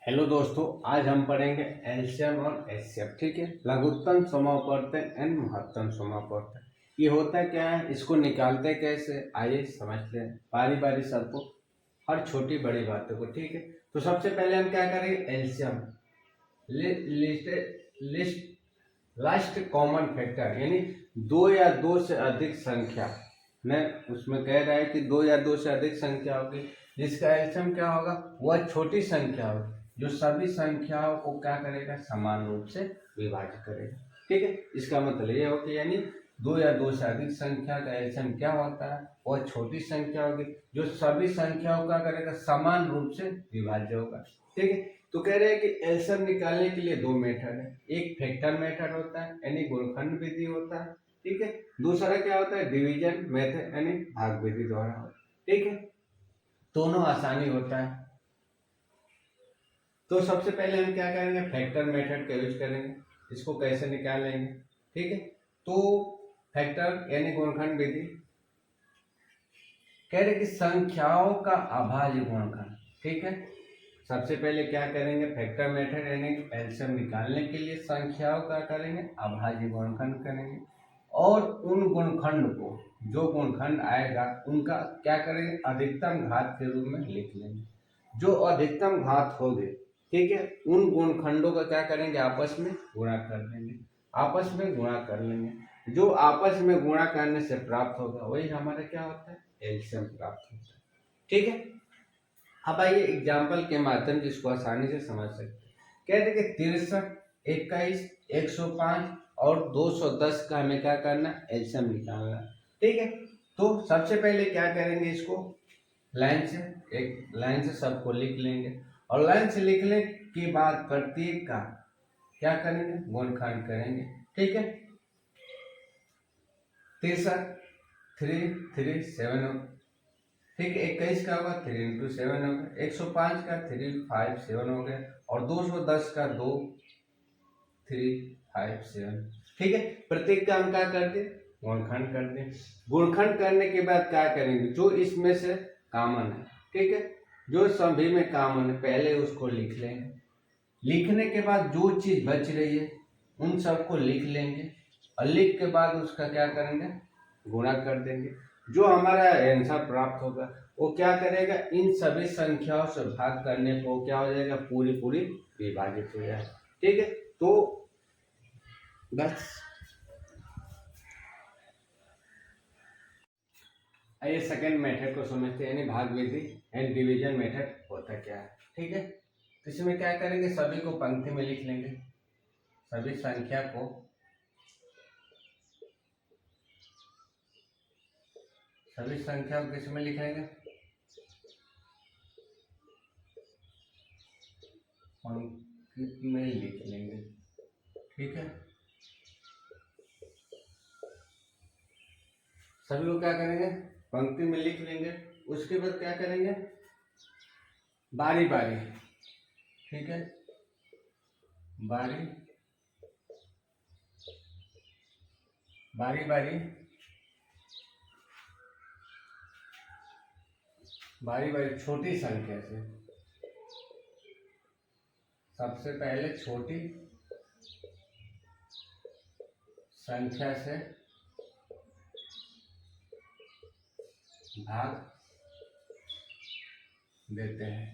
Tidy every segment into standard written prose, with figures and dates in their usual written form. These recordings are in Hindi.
हेलो दोस्तों, आज हम पढ़ेंगे एलसीएम और एचसीएफ। ठीक है, लघुत्तम समापवर्तन एंड महत्तम समापवर्तन। ये होता क्या है, इसको निकालते कैसे, आइए समझ लें बारी बारी सबको, हर छोटी बड़ी बातों को। ठीक है, तो सबसे पहले हम क्या करेंगे, LCM list last common factor, यानी दो या दो से अधिक संख्या में उसमें कह रहा है कि दो या दो से अधिक संख्या होगी जिसका एलसीएम क्या होगा, वह छोटी संख्या होगी जो सभी संख्याओं को क्या करेगा, समान रूप से विभाजित करेगा। ठीक है, इसका मतलब ये हो कि यानी दो या दो से अधिक संख्या का एलसीएम क्या होता है, वह छोटी संख्या होगी जो सभी संख्याओं का करेगा, समान रूप से विभाज्य होगा। ठीक है, तो कह रहे हैं कि एलसीएम निकालने के लिए दो मेथड है, एक फैक्टर मेथड होता है यानी गुणनखंड विधि होता है। ठीक है, दूसरा क्या होता है, डिवीजन मेथड यानी भाग विधि द्वारा होता है। ठीक है, दोनों आसानी होता है। तो सबसे पहले हम क्या करेंगे, फैक्टर मेथड का यूज करेंगे, इसको कैसे निकालेंगे। ठीक है, तो फैक्टर यानी गुणनखंड विधि कह रहे कि संख्याओं का अभाज्य गुणनखंड। ठीक है, सबसे पहले क्या करेंगे, फैक्टर मेथड यानी एलसीएम निकालने के लिए संख्याओं का करेंगे अभाज्य गुणनखंड करेंगे, और उन गुणनखंड को, जो गुणनखंड आएगा उनका क्या करेंगे, अधिकतम घात के रूप में लिख लेंगे। जो अधिकतम घात होगी, ठीक है, उन गुणनखंडों का क्या करेंगे, आपस में गुणा कर देंगे, आपस में गुणा कर लेंगे। जो आपस में गुणा करने से प्राप्त होगा वही हमारा क्या होता है, एलसीएम प्राप्त होता है। ठीक है, अब आइए एग्जाम्पल के माध्यम से इसको आसानी से समझ सकते हैं। कहते हैं कि 63, 21, 105 और 210 का हमें क्या करना, एलसीएम निकालना। ठीक है, तो सबसे पहले क्या करेंगे, इसको लाइन से, एक लाइन से सबको लिख लेंगे, और लाइन से लिखने के बाद प्रत्येक का क्या करेंगे, गुणनखंड करेंगे। ठीक है, 63 3 3 7 ठीक है, 21 का होगा 3 इंटू 7 हो गया, 105 का 3 5 7 हो गया, और 210 का 2 3 5 7। ठीक है, प्रत्येक का हम क्या करते, गुणनखंड करते। गुणनखंड करने के बाद क्या करेंगे, जो इसमें से कॉमन है, ठीक है, जो सभी में कॉमन है पहले उसको लिख लेंगे। लिखने के बाद जो चीज बच रही है उन सबको लिख लेंगे, और लिख के बाद उसका क्या करेंगे, गुणा कर देंगे। जो हमारा आंसर प्राप्त होगा वो क्या करेगा, इन सभी संख्याओं से भाग करने को क्या हो जाएगा, पूरी पूरी विभाजित हो जाएगा। ठीक है, तो बस आइए सेकंड मेथड को समझते हैं, यानी भाग विधि एंड डिवीजन मेथड होता क्या है। ठीक है, तो इसमें क्या करेंगे, सभी को पंक्ति में लिख लेंगे, सभी संख्या को किस में लिखेंगे, पंक्ति में लिख लेंगे। ठीक है, सभी को क्या करेंगे, पंक्ति में लिख लेंगे। उसके बाद क्या करेंगे, बारी बारी, ठीक है, बारी बारी बारी बारी छोटी संख्या से, सबसे पहले छोटी संख्या से भाग देते हैं।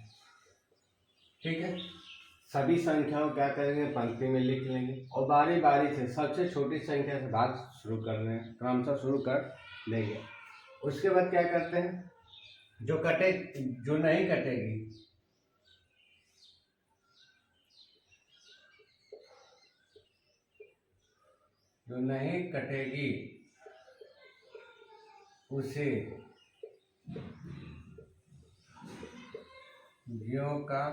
ठीक है, सभी संख्याओं क्या करेंगे, पंक्ति में लिख लेंगे, और बारी बारी से सबसे छोटी संख्या से भाग शुरू कर लेंगे, क्रमशः शुरू कर देंगे। उसके बाद क्या करते हैं, जो नहीं कटेगी, जो नहीं कटेगी उसे ज्यों का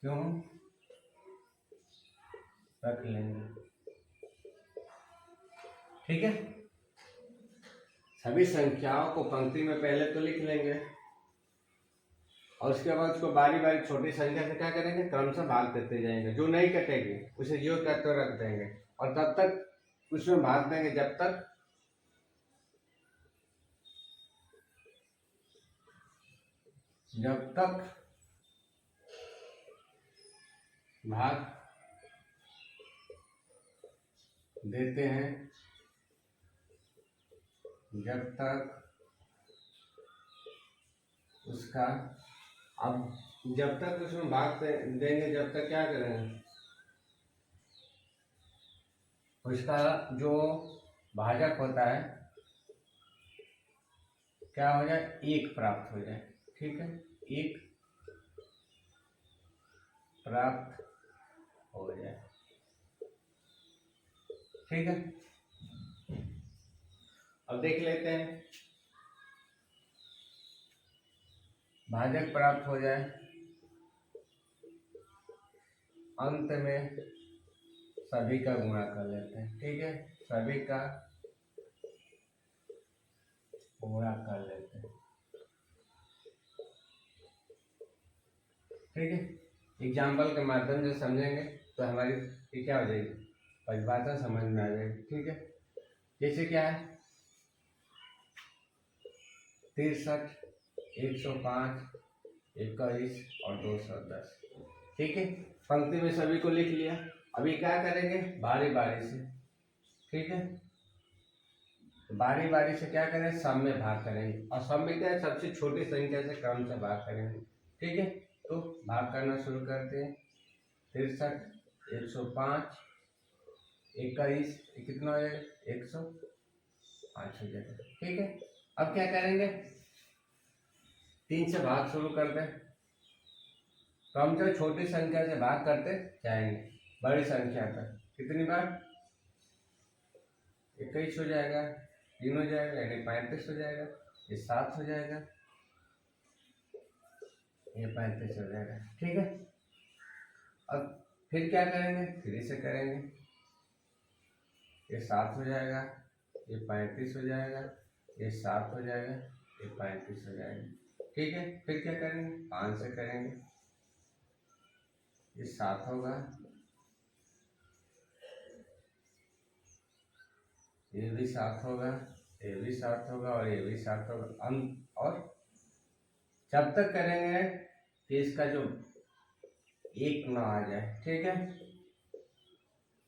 क्यों रख लेंगे। ठीक है, सभी संख्याओं को पंक्ति में पहले तो लिख लेंगे, और उसके बाद उसको बारी बारी छोटी संख्या से क्या करेंगे, क्रमशः भाग देते जाएंगे। जो नहीं कटेगी उसे ज्यों का त्यों रख देंगे, और तब तक उसमें भाग देंगे जब तक भाग देते हैं जब तक उसका, अब जब तक उसमें भाग देंगे जब तक क्या करेंगे, उसका जो भाजक होता है क्या हो जाए, एक प्राप्त हो जाए। ठीक है, एक प्राप्त हो जाए। ठीक है, अब देख लेते हैं, भाजक प्राप्त हो जाए, अंत में सभी का गुणा कर लेते हैं। ठीक है, सभी का गुणा कर लेते हैं। ठीक है, एग्जाम्पल के माध्यम से समझेंगे तो हमारी ये क्या हो जाएगी, परिभाषा समझ में आ जाएगी। ठीक है, जैसे क्या है 63, 105, 21 और 210। ठीक है, पंक्ति में सभी को लिख लिया। अभी क्या करेंगे, बारी बारी से। ठीक है, बारी बारी से क्या करें, सब में भाग करेंगे, और सब में क्या है, सबसे छोटी संख्या से क्रम से भाग करेंगे। ठीक है, तो भाग करना शुरू करते हैं। 63, 105, 21, कितना हो जाएगा, 105 हो जाएगा। ठीक है, अब क्या करेंगे, 3 से भाग शुरू कर दें, तो हम जो छोटी संख्या से भाग करते जाएंगे बड़ी संख्या तक। कितनी बार, 21 हो जाएगा, 3 हो जाएगा यानी 35 हो जाएगा, ये 7 हो जाएगा, ये 35 हो जाएगा। ठीक है, अब फिर क्या करेंगे, फिर से करेंगे, ये 7 हो जाएगा, ये 35 हो जाएगा, ये 7 हो जाएगा, ये 35 हो जाएगा। ठीक है, फिर क्या करेंगे, 5 से करेंगे, ये 7 होगा, ये भी 7 होगा, ये भी 7 होगा और ये भी 7 होगा। और जब तक करेंगे कि इसका जो एक ना आ जाए। ठीक है,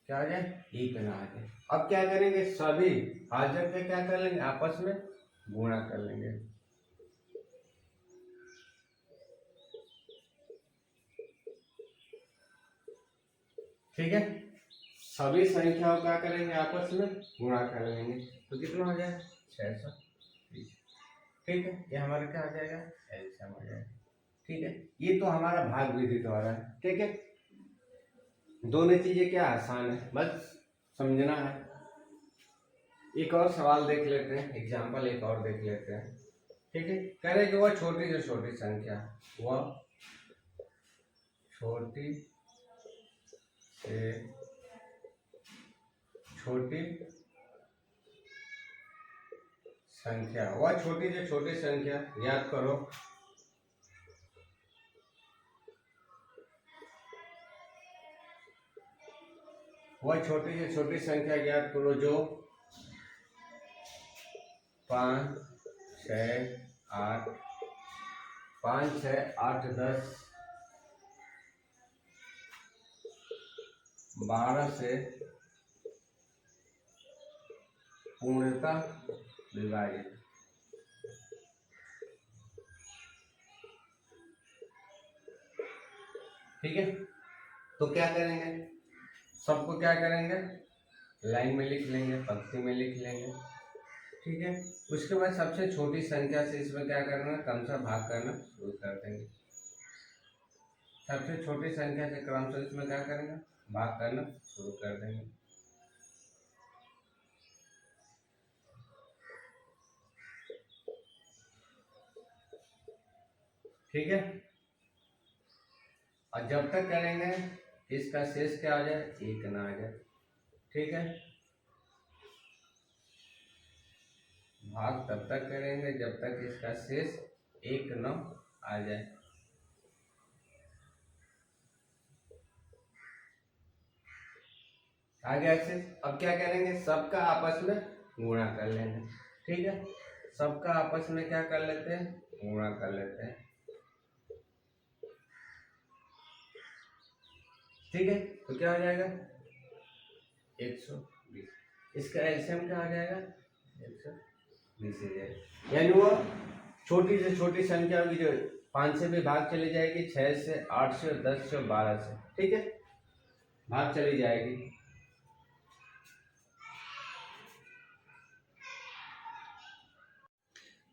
क्या आ जाए, एक ना आ जाए। अब क्या करेंगे, सभी भाजक के क्या कर लेंगे, आपस में गुणा कर लेंगे। ठीक है, सभी संख्याओं क्या करेंगे, आपस में गुणा कर लेंगे, तो कितना हो जाए, 630। ठीक है, ये हमारा क्या आ जाएगा, एलसीएम हो जाएगा। ठीक है, ये तो हमारा भाग विधि द्वारा है। ठीक है, दोनों चीजें क्या आसान है, बस समझना है। एक और सवाल देख लेते हैं, एग्जाम्पल एक और देख लेते हैं। ठीक है, कह रहे कि वह छोटी से छोटी संख्या, वह छोटी से छोटी संख्या, वह छोटी से छोटी संख्या, याद करो, वह छोटी से छोटी संख्या याद करो जो 5, 6, 8, 5, 6, 8, 10, 12 से पूर्णतः विभाजित। ठीक है, तो क्या करेंगे, सबको क्या करेंगे, लाइन में लिख लेंगे, पंक्ति में लिख लेंगे। ठीक है, उसके बाद सबसे छोटी संख्या से इसमें क्या करना है, क्रम से भाग करना शुरू कर देंगे। सबसे छोटी संख्या से क्रम से इसमें क्या करेंगे, भाग करना शुरू कर देंगे। ठीक है, और जब तक करेंगे इसका शेष क्या आ जाए, एक ना आ जाए। ठीक है, भाग तब तक करेंगे जब तक इसका शेष एक न आ जाए। आगे ऐसे अब क्या करेंगे, सबका आपस में गुणा कर लेंगे। ठीक है, सबका आपस में क्या कर लेते हैं, गुणा कर लेते हैं। ठीक है, तो क्या हो जाएगा 120। इसका एलसीएम क्या आ जाएगा 120 हो जाएगा। यानी वो छोटी से छोटी संख्या होगी जो 5 से भी भाग चली जाएगी, 6 से, 8 से, 10 से, 12 से, ठीक है, भाग चली जाएगी।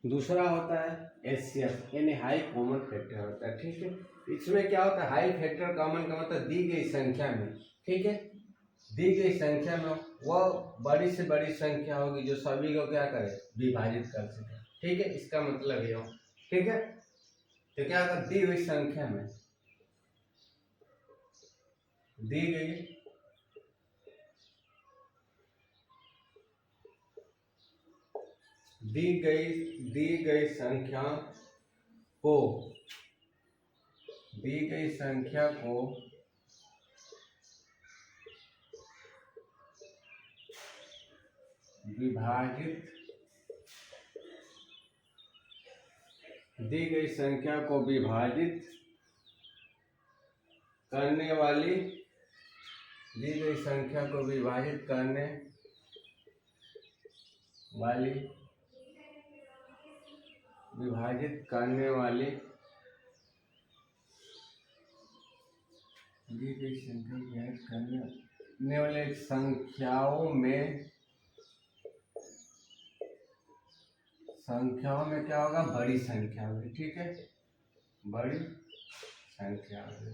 दूसरा होता है एचसीएफ यानी हाई कॉमन फैक्टर होता है, ठीक है। इसमें क्या होता है, हाई फैक्टर कॉमन का मतलब दी गई संख्या में, ठीक है, दी गई संख्या में वह बड़ी से बड़ी संख्या होगी जो सभी को क्या करे, विभाजित कर सके, ठीक है, इसका मतलब ये हो, ठीक है। तो क्या होगा, दी हुई संख्या में दी गई संख्या को विभाजित करने वाली संख्याओं में क्या होगा, बड़ी संख्या होगी, ठीक है, बड़ी संख्या होगी।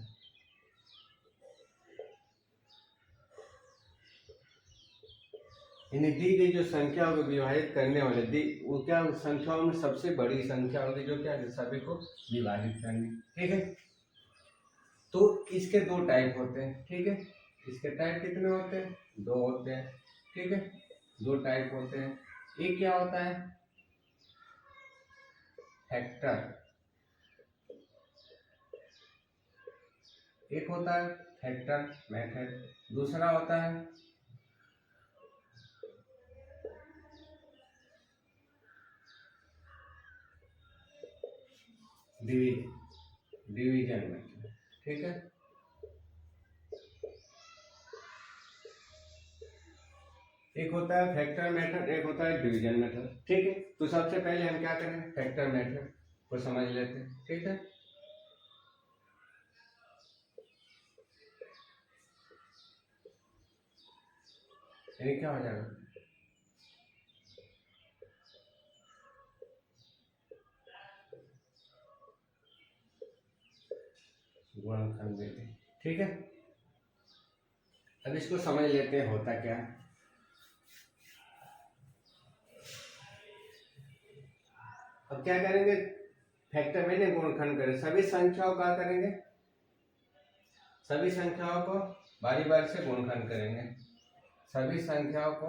यानी दी गई जो संख्या को विभाजित करने वाले वो क्या संख्याओं में सबसे बड़ी संख्या होगी जो क्या सभी को विभाजित करनी, ठीक है। तो इसके दो टाइप होते हैं, ठीक है, इसके टाइप कितने होते हैं, दो होते हैं, ठीक है, दो टाइप होते हैं। एक क्या होता है फैक्टर, एक होता है फैक्टर मेथड, दूसरा होता है डिवीजन मेथड, ठीक है। एक होता है फैक्टर मेथड, एक होता है डिवीजन मेथड, ठीक है। तो सबसे पहले हम क्या करें, फैक्टर मेथड को समझ लेते हैं, ठीक है। ये क्या हो जाएगा, गुणनखंड विधि, ठीक है। अब इसको समझ लेते हैं होता क्या है। अब क्या करेंगे, फैक्टर में गुणनखंड करें, सभी संख्याओं का करेंगे, सभी संख्याओं को बारी बारी से गुणनखंड करेंगे, सभी संख्याओं को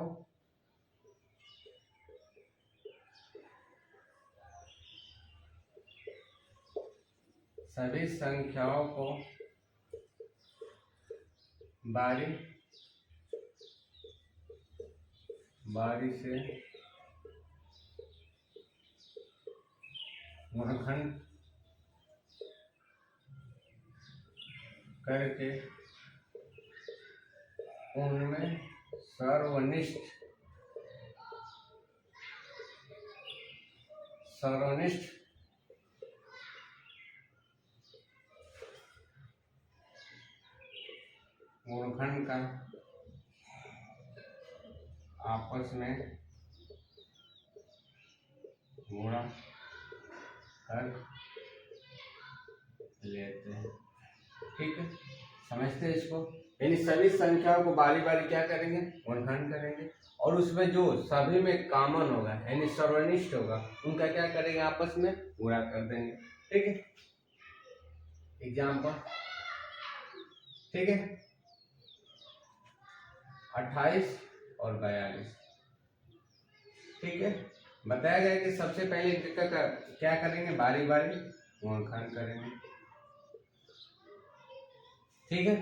बारी बारी से गुणनखंड करके उनमें सर्वनिष्ठ गुणनखंड का आपस में गुणा कर लेते हैं, ठीक है, समझते हैं इसको। यानी सभी संख्याओं को बारी बारी क्या करेंगे, गुणनखंड करेंगे, और उसमें जो सभी में कॉमन होगा यानी सर्वनिष्ठ होगा उनका क्या करेंगे, आपस में गुणा कर देंगे, ठीक है। एग्जाम्पल, ठीक है, 28 और 42, ठीक है। बताया गया कि सबसे पहले क्या करेंगे, बारी बारी गुणनखंड करेंगे, ठीक है।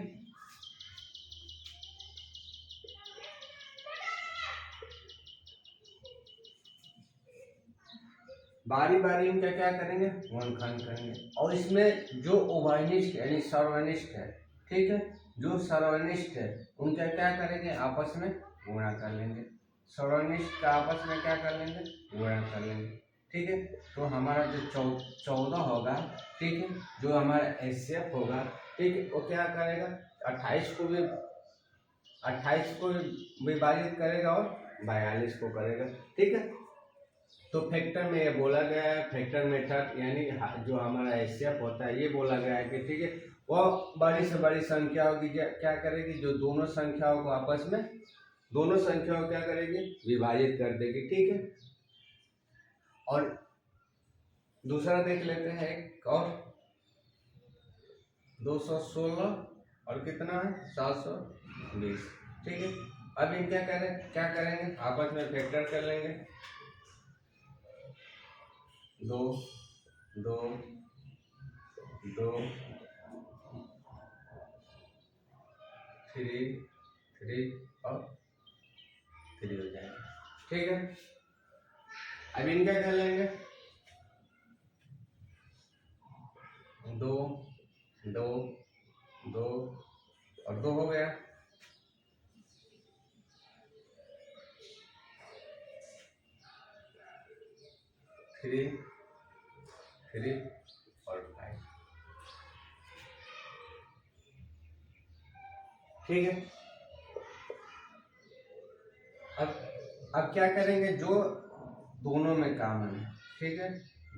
बारी बारी इनका क्या करेंगे, गुणनखंड करेंगे, और इसमें जो उभयनिष्ठ यानी सर्वनिष्ठ है, ठीक है, जो सर्वनिष्ठ है उनका क्या करेंगे, आपस में गुणा कर लेंगे। सर्वनिष्ठ का आपस में क्या कर लेंगे, गुणा कर लेंगे। ठीक है, तो हमारा जो 14 होगा, ठीक है, जो हमारा HCF होगा, ठीक है, वो क्या करेगा, 28 को भी 28 को विभाजित करेगा और 42 को करेगा। ठीक है, तो फैक्टर में ये बोला गया है, फैक्टर मेथड यानी जो हमारा HCF होता है ये बोला गया है कि ठीक है, वो बड़ी से बड़ी संख्याओं की क्या करेगी, जो दोनों संख्याओं को आपस में, दोनों संख्याओं क्या करेगी, विभाजित कर देगी। ठीक है, और दूसरा देख लेते हैं एक और, 216 और कितना है, 720। ठीक है, अब इन क्या करेंगे, आपस में फैक्टर कर लेंगे। 2 2 2 3 3 और 3 हो जाएगा। ठीक है, अब इनका कर लेंगे, 2 2 2 और 2 हो गया। 3 3 और 5। ठीक है, अब क्या करेंगे, जो दोनों में कॉमन है, ठीक है,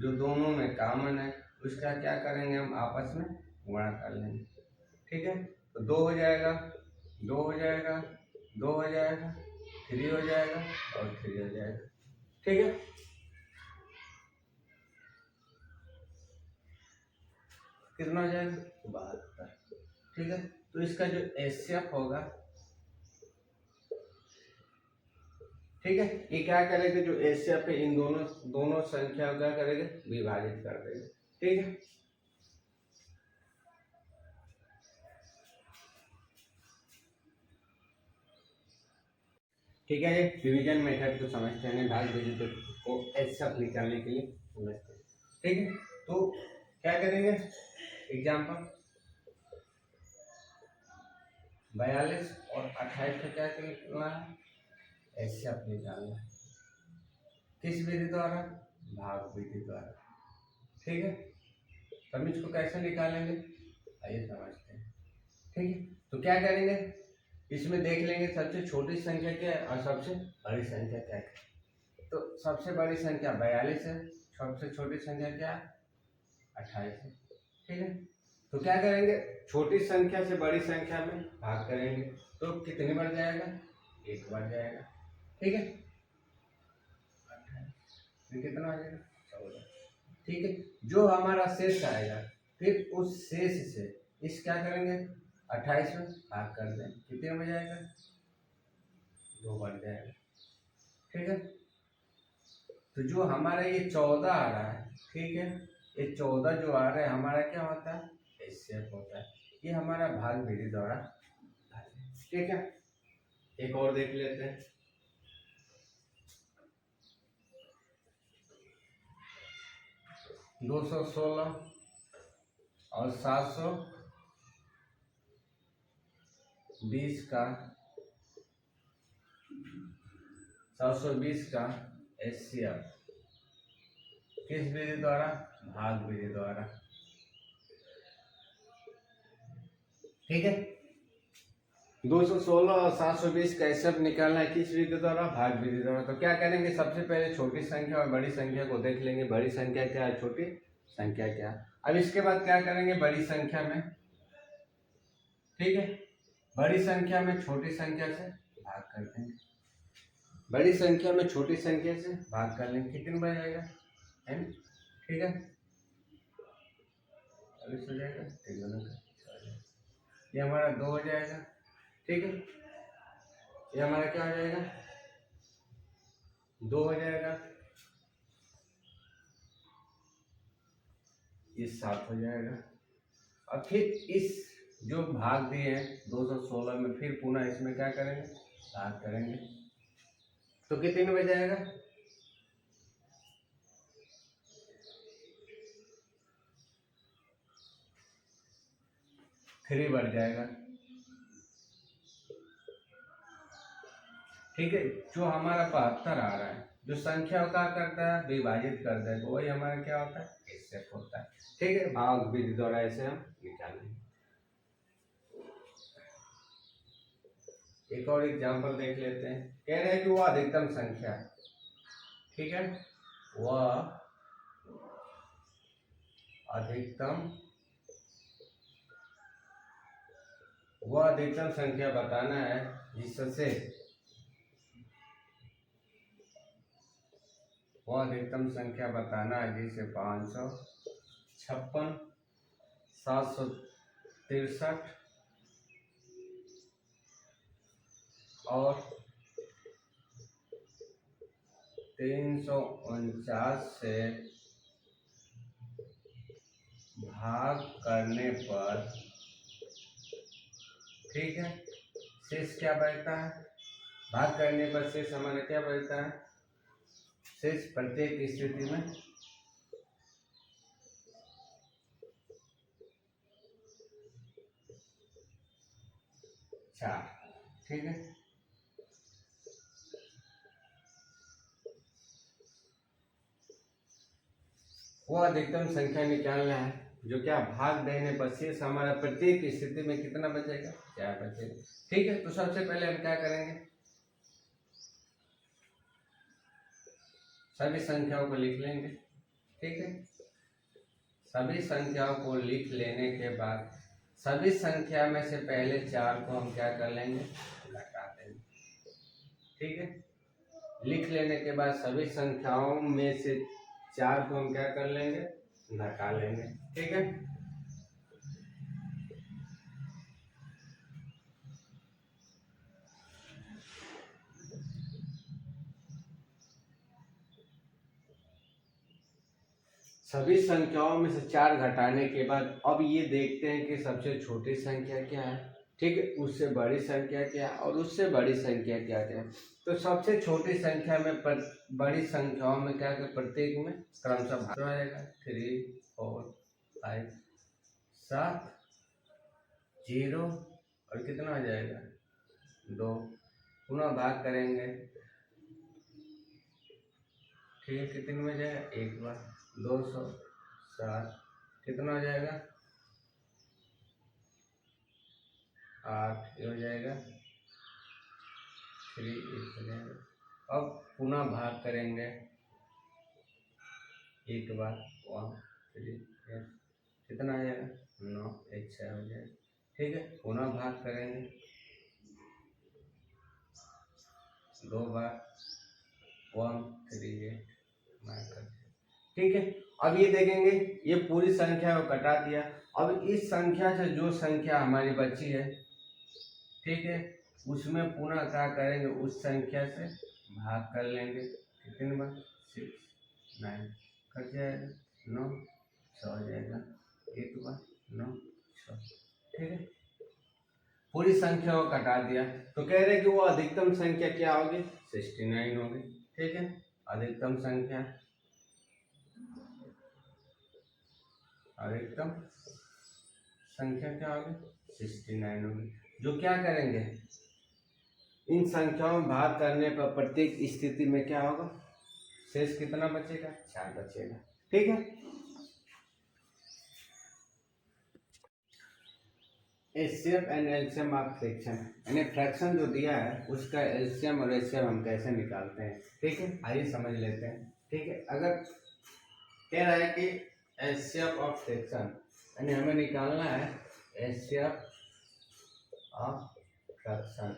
जो दोनों में कॉमन है उसका क्या करेंगे, हम आपस में गुणा कर लेंगे। ठीक है, तो 2 हो जाएगा, 2 हो जाएगा, 2 हो जाएगा, 3 हो जाएगा और 3 हो जाएगा। ठीक है, कितना हो जाएगा, 72। ठीक है, तो इसका जो HCF होगा, ठीक है, ये क्या करेगा, जो HCF है इन दोनों संख्या क्या करेगा, विभाजित कर देगा। ठीक है, ठीक है, ये डिवीजन मेथड को समझते हैं, भाग विभाजन को HCF निकालने के लिए समझते हैं। ठीक है, तो क्या करेंगे, एग्जाम्पल 42 और 28 का क्या करना है, HCF निकालना है। किस विधि द्वारा, भाग विधि द्वारा। ठीक है, हम इसको कैसे निकालेंगे, आइए समझते हैं। ठीक है, तो क्या करेंगे, इसमें देख लेंगे सबसे छोटी संख्या क्या है और सबसे बड़ी संख्या क्या है। तो सबसे बड़ी संख्या 42 है, सबसे छोटी संख्या क्या है, 28 है। ठीक है, तो क्या करेंगे, छोटी संख्या से बड़ी संख्या में भाग करेंगे तो कितने बढ़ जाएगा, 1 बढ़ जाएगा। ठीक है, 28 कितना आ जाएगा, 14। ठीक है, जो हमारा शेष आएगा, फिर उस शेष से इस क्या करेंगे, 28 में भाग कर दें, कितने में जाएगा, 2 बढ़ जाएगा। ठीक है, तो जो हमारा ये 14 आ रहा है, ठीक है, ये 14 जो आ रहा है हमारा क्या होता है, HCF होता है। ये हमारा भाग विधि द्वारा। ठीक है, एक और देख लेते हैं, 216 और 720 का 720 का HCF किस विधि द्वारा, भाग विधि द्वारा। ठीक है, 216 और 720 का HCF निकालना है किस विधि द्वारा, भाग विधि द्वारा। तो क्या करेंगे, सबसे पहले छोटी संख्या और बड़ी संख्या को देख लेंगे, बड़ी संख्या क्या है, छोटी संख्या क्या है। अब इसके बाद क्या करेंगे, बड़ी संख्या में, ठीक है, बड़ी संख्या में छोटी संख्या से भाग कर देंगे, बड़ी संख्या में छोटी संख्या से भाग कर लेंगे, कितने बन जाएगा, है ना। ठीक है, अब इस हो जाएगा, ये हमारा 2 हो जाएगा। ठीक है, ये हमारा क्या हो जाएगा, 2 हो जाएगा, ये 7 हो जाएगा। और फिर इस जो भाग दिए हैं 216 में, फिर पुनः इसमें क्या करेंगे, भाग करेंगे, तो कितने में जाएगा, 3 बढ़ जाएगा। ठीक है, जो हमारा 72 आ रहा है, जो संख्या को क्या करता है, विभाजित करता है, तो वही हमारा क्या होता है, एचसीएफ होता है। ठीक है, भाग विधि द्वारा ऐसे हम निकालेंगे। एक और एग्जांपल देख लेते हैं। कह रहे हैं कि वह अधिकतम संख्या, ठीक है, वह अधिकतम संख्या बताना है जिससे वह अधिकतम संख्या बताना है जिसे 556, 763 और 349 से भाग करने पर, ठीक है, शेष क्या बचता है, भाग करने पर शेष हमारा क्या बचता है, शेष प्रत्येक स्थिति में 4। ठीक है, वो अधिकतम संख्या निकालना है जो क्या भाग देने पर शेष हमारा प्रत्येक स्थिति में कितना बचेगा, 4 बचेगा। ठीक है, तो सबसे पहले हम क्या करेंगे, सभी संख्याओं को लिख लेंगे। ठीक है, सभी संख्याओं को लिख लेने के बाद सभी संख्या में से पहले 4 को हम क्या कर लेंगे, घटा देंगे। ठीक है, लिख लेने के बाद सभी संख्याओं में से 4 को हम क्या कर लेंगे, घटा लेंगे। ठीक है, सभी संख्याओं में से 4 घटाने के बाद अब ये देखते हैं कि सबसे छोटी संख्या क्या है, ठीक है, उससे बड़ी संख्या क्या है और उससे बड़ी संख्या क्या क्या है। तो सबसे छोटी संख्या में बड़ी संख्याओं में क्या क्या, प्रत्येक में क्रमशः भाग आएगा, 3 4 5 7 0 और कितना आ जाएगा, 2, पुनः भाग करेंगे। ठीक है, कितने में जाएगा, एक बार 207, कितना हो जाएगा, 8, ये हो जाएगा 3, हो जाएगा। अब पुनः भाग करेंगे एक बार 1 3 8, कितना आ जाएगा, 9, 1 6 हो जाएगा। ठीक है, पुनः भाग करेंगे 2 बार 1 3 8, ठीक है। अब ये देखेंगे, ये पूरी संख्या को कटा दिया। अब इस संख्या से जो संख्या हमारी बची है, ठीक है, उसमें पुनः क्या करेंगे, उस संख्या से भाग कर लेंगे। कितने बार, 6 9 कट जाएगा, 9 6 हो जाएगा, एक बार 9 6। ठीक है, पूरी संख्या को कटा दिया तो कह रहे कि वो अधिकतम संख्या क्या होगी, 69 होगी। ठीक है, अधिकतम संख्या क्या होगी, 69 होगी। जो क्या करेंगे, इन संख्याओं में भाग करने पर प्रत्येक स्थिति में क्या होगा, शेष कितना बचेगा, 4 बचेगा। ठीक है, HCF and LCM of fraction, यानी फ्रैक्शन जो दिया है उसका एलसीएम और एचसीएफ हम कैसे निकालते हैं। ठीक है, आइए समझ लेते हैं। ठीक है, अगर कह रहा है कि एचसीएफ ऑफ फ्रैक्शन, यानी हमें निकालना है एचसीएफ ऑफ फ्रैक्शन,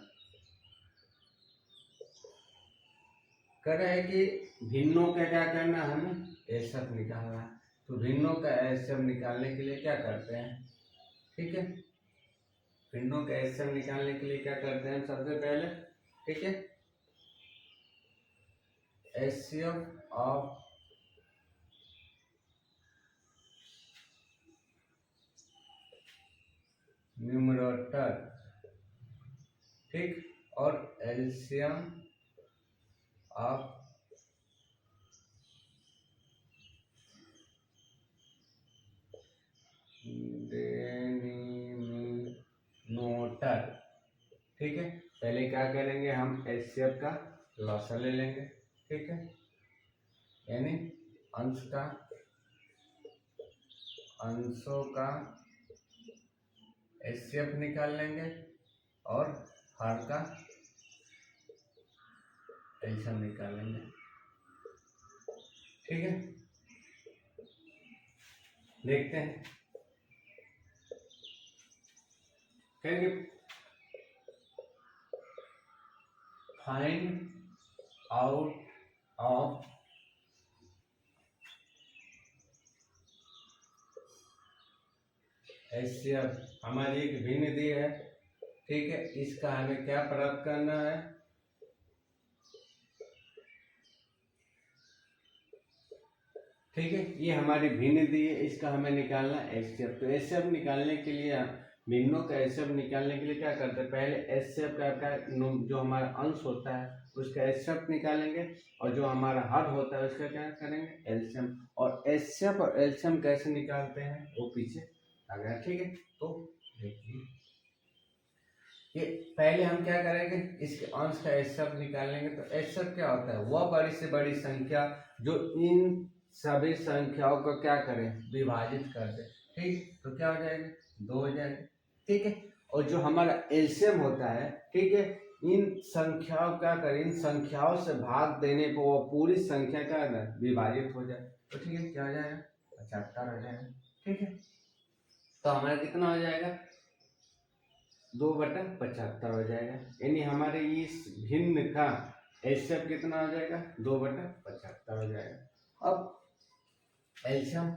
कह रहा है कि भिन्नों का क्या करना है, हमें एचसीएफ निकालना है। तो भिन्नों का एचसीएफ निकालने के लिए क्या करते हैं, ठीक है, भिन्नों का एचसीएफ निकालने के लिए क्या करते हैं सबसे पहले, ठीक है, एचसीएफ ऑफ न्यूमरेटर, ठीक, और एलसीएम ऑफ डिनोमिनेटर। ठीक है, पहले पहले क्या करेंगे, हम HCF का लॉसा ले लेंगे, ठीक है, यानी अंशों का HCF निकाल लेंगे और हर का एलसीएम निकाल लेंगे, ठीक है। देखते हैं, कहेंगे फाइंड आउट ऑफ HCF, हमारी एक भिन्न दी है, ठीक है, इसका हमें क्या प्राप्त करना है, ठीक है, ये हमारी भिन्न दी है, इसका हमें निकालना HCF। तो HCF निकालने के लिए, भिन्नों का HCF निकालने के लिए क्या करते हैं, पहले HCF का जो हमारा अंश होता है उसका HCF निकालेंगे और जो हमारा हर होता है उसका क्या करेंगे, एलसीएम। और HCF और एलसीएम कैसे निकालते हैं वो पीछे आ गया, ठीक है। तो देखिए, ये पहले हम क्या करेंगे, इसके अंश का HCF निकालेंगे। तो HCF क्या होता है, वह बड़ी से बड़ी संख्या जो इन सभी संख्याओं को क्या करें, विभाजित कर दे, ठीक। तो क्या हो जाएगा, 2 हो जाएगा, ठीक है। और जो हमारा एलसीएम होता है, ठीक है, इन संख्याओं क्या करें, इन संख्याओं से भाग देने पर वो पूरी संख्या क्या है, विभाजित हो जाए। तो ठीक है, क्या हो जाएगा, 75 हो जाएगा, ठीक है। तो हमारा कितना हो जाएगा, 2/75 हो जाएगा, यानी हमारे इस भिन्न का HCF कितना हो जाएगा, 2/75 हो जाएगा। अब एलसीएम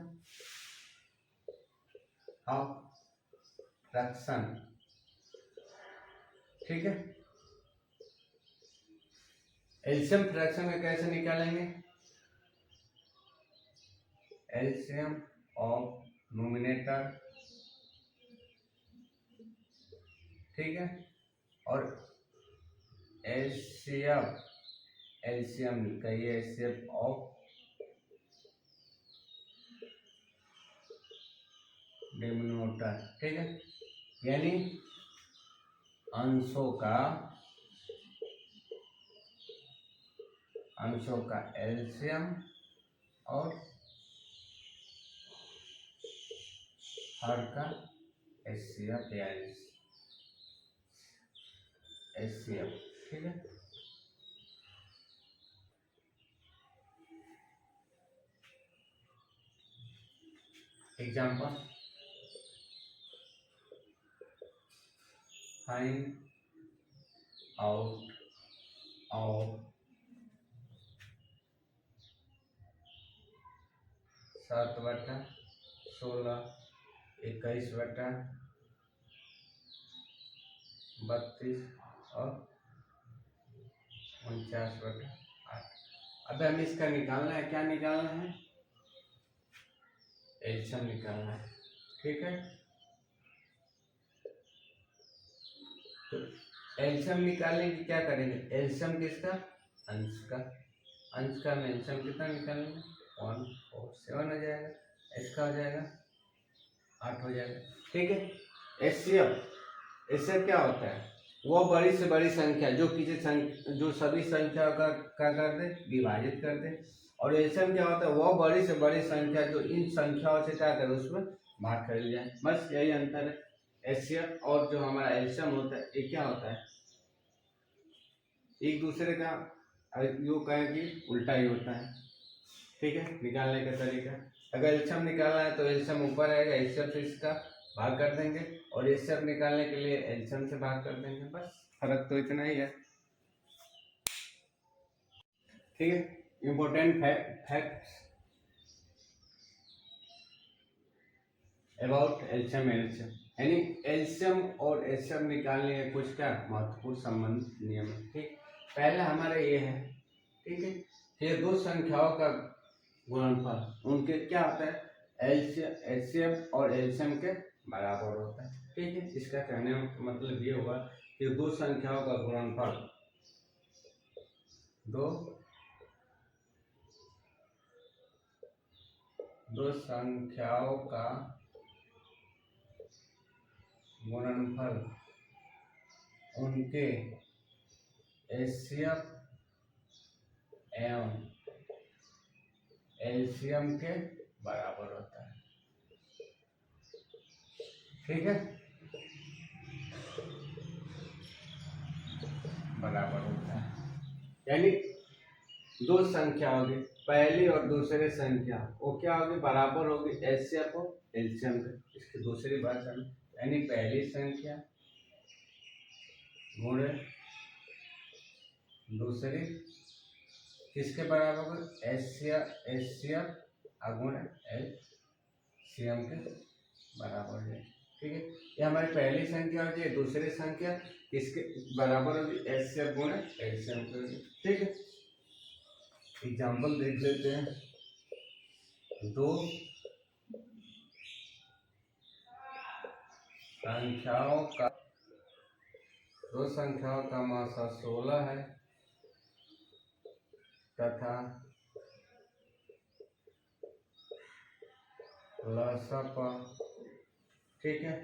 ऑफ फ्रैक्शन, ठीक है, एलसीएम फ्रैक्शन में कैसे निकालेंगे, एलसीएम ऑफ नोमिनेटर, ठीक है, और एलसीएम कहिए HCF ऑफ डिनोमिनेटर, ठीक है, यानी अंशों का एलसीएम और हर का HCF या HCF, ठीक है। एग्जाम्पल, फाइंड आउट ऑफ 7/16, 21/32 और 49/8। अब हमें इसका निकालना है, क्या निकालना है, एलसीएम निकालना है, ठीक है। तो एलसीएम निकालने की क्या करेंगे, एलसीएम किसका, अंश का हम एलसीएम कितना निकालेंगे, 147 हो जाएगा, इसका हो जाएगा 8 हो जाएगा, ठीक है। HCF क्या होता है, वो बड़ी से बड़ी संख्या जो जो सभी संख्या का क्या कर दे, विभाजित कर दे। और एलसीएम क्या होता है, वो बड़ी से बड़ी संख्या जो इन संख्याओं से क्या करे, उसमें भाग कर जाए, बस यही अंतर है। HCF और जो हमारा एलसीएम होता है, ये क्या होता है, एक दूसरे का योग कहें कि उल्टा ही होता है, ठीक है। निकालने का तरीका, अगर एलसीएम निकालना है तो एलसीएम ऊपर आएगा, HCF से इसका भाग कर देंगे, और HCF निकालने के लिए एलसीएम से भाग कर देंगे, बस फर्क तो इतना ही है, ठीक है। इम्पोर्टेंट फैक्ट्स अबाउट एलसीएम, यानी एलसीएम और HCF निकालने के कुछ क्या महत्वपूर्ण संबंध नियम है, ठीक। पहला हमारा ये है, ठीक है, ये दो संख्याओं का गुणनफल उनके क्या होता है, HCF और एलसीएम के बराबर होता है, ठीक है। इसका कहने का मतलब ये होगा कि दो संख्याओं का गुणनफल, दो संख्याओं का गुणनफल उनके एचसीएफ एवं एलसीएम के बराबर होता है। ठीक है, बराबर होता है, यानी दो संख्या होगी, पहली और दूसरी संख्या वो क्या होगी, बराबर होगी एचसीएफ और एलसीएम के। इसकी दूसरी बात है, यानी पहली संख्या गुणे दूसरी किसके बराबर होगी, एचसीएफ गुणे एलसीएम के बराबर है। ठीक है, ये हमारी पहली संख्या होगी, दूसरी संख्या किसके बराबर होगी, एचसीएफ गुणे एलसीएम के। ठीक है, एग्जाम्पल देख लेते हैं। दो संख्याओं का मासा 16 है तथा लसप, ठीक है,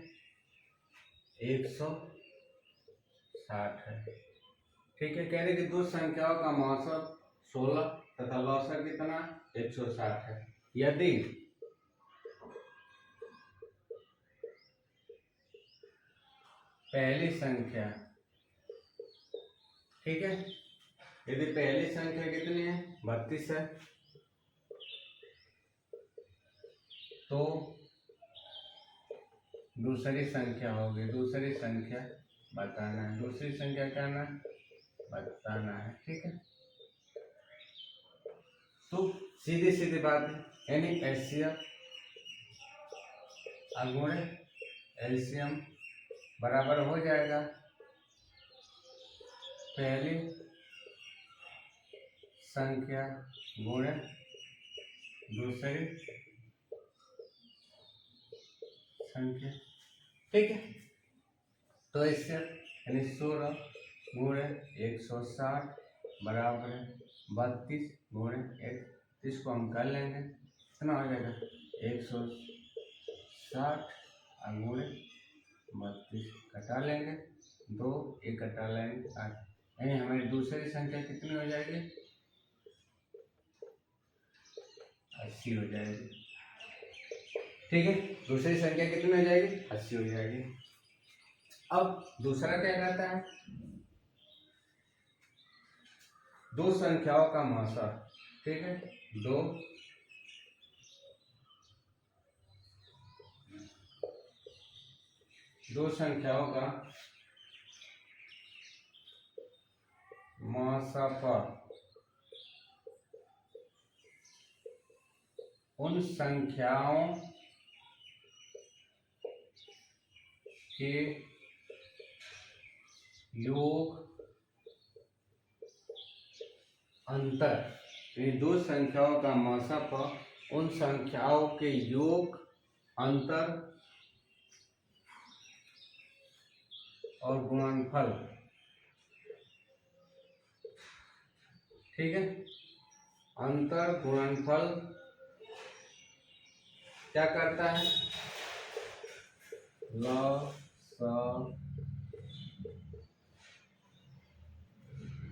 160 है। ठीक है, कह रहे कि दो संख्याओं का मासा 16 तथा लौसा कितना 160 है। यदि पहली संख्या, ठीक है, यदि पहली संख्या कितनी है 32 है, तो दूसरी संख्या होगी, दूसरी संख्या बताना है, दूसरी संख्या क्या ना बताना है। ठीक है, तो सीधी सीधी बात है, यानी एचसीएफ गुणे एलसीएम बराबर हो जाएगा पहली संख्या गुणे दूसरी संख्या। ठीक है, तो इससे यानी 16 गुणे 160 बराबर है 32 गुणे 1, इसको हम कर लेंगे, कितना हो जाएगा 160 गुणे 32 कटा लेंगे, 2 1 कटा लेंगे 8, यानी हमारी दूसरी संख्या कितनी हो जाएगी 80 हो जाएगी। ठीक है, दूसरी संख्या कितनी हो जाएगी 80 हो जाएगी। अब दूसरा क्या कहता है, दो संख्याओं का मासा, ठीक है, दो संख्याओं का मासाफा उन संख्याओं के योग अंतर, ये दो संख्याओं का मासाफा उन संख्याओं के योग अंतर और गुणनफल। ठीक है, अंतर गुणनफल क्या करता है,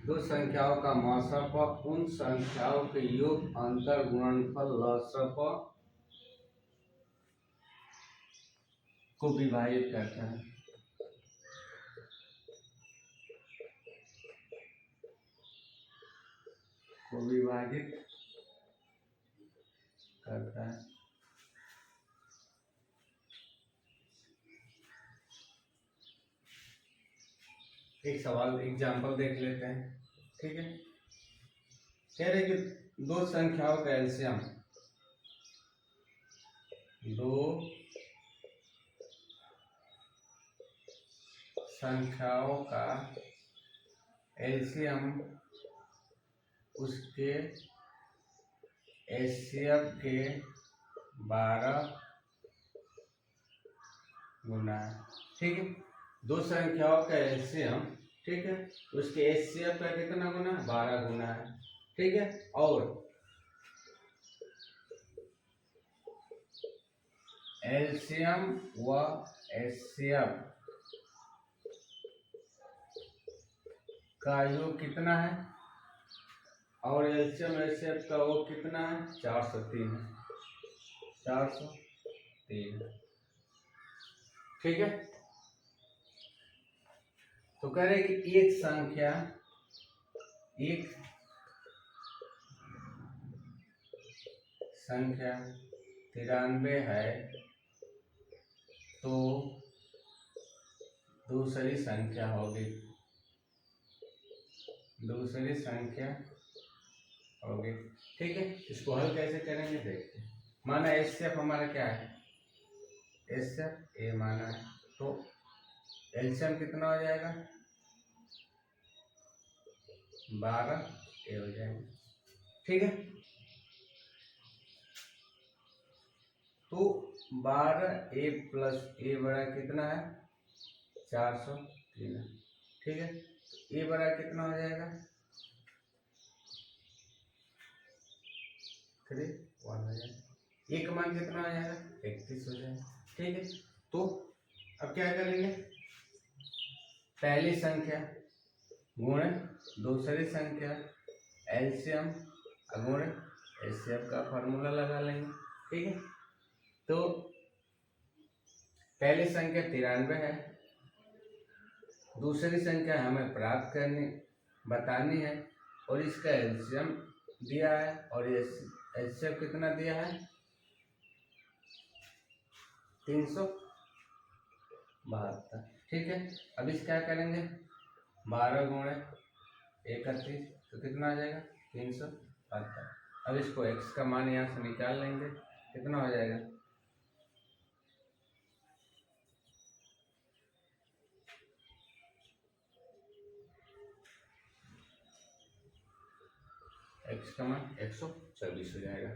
दो संख्याओं का मासाफा उन संख्याओं के योग अंतर गुणनफल लसप को विभाजित करता है। को विभाजित करता है। एक सवाल एग्जाम्पल देख लेते हैं। ठीक है, कह रहे कि दो संख्याओं का एलसीएम, दो संख्याओं का एलसीएम उसके एचसीएफ के 12 गुना है। ठीक है, दो संख्याओं का एलसीएम, ठीक है, उसके एचसीएफ का कितना गुना, 12 गुना है। ठीक है, और एलसीएम व एचसीएफ का योग कितना है और एलसीएम एचसीएफ का वो कितना है 403 है, 403। ठीक है, तो कह रहे कि एक संख्या 93 है तो दूसरी संख्या होगी, ठीक है। इसको हल कैसे करेंगे देखते हैं। माना एचसीएफ हमारा क्या है, एचसीएफ ए माना है, तो एलसीएम कितना हो जाएगा 12 ए हो जाएगा। ठीक है, तो 12 ए प्लस ए बड़ा कितना है 403। ठीक है, ए बड़ा कितना हो जाएगा 3 1 हो जाएगा, ए का मान कितना हो जाएगा 31 हो जाएगा। ठीक है, तो अब क्या करेंगे, पहली संख्या गुणे दूसरी संख्या एलसीएम गुणे एचसीएफ का फॉर्मूला लगा लेंगे। ठीक है, तो पहली संख्या 93 है, दूसरी संख्या हमें प्राप्त करनी बतानी है और इसका एलसीएम दिया है और एचसीएफ कितना दिया है 372। ठीक है, अब इस क्या करेंगे 12 गुणे 31 तो कितना आ जाएगा 372। अब इसको x का मान यहाँ से निकाल लेंगे, कितना हो जाएगा x का मान 124 हो जाएगा।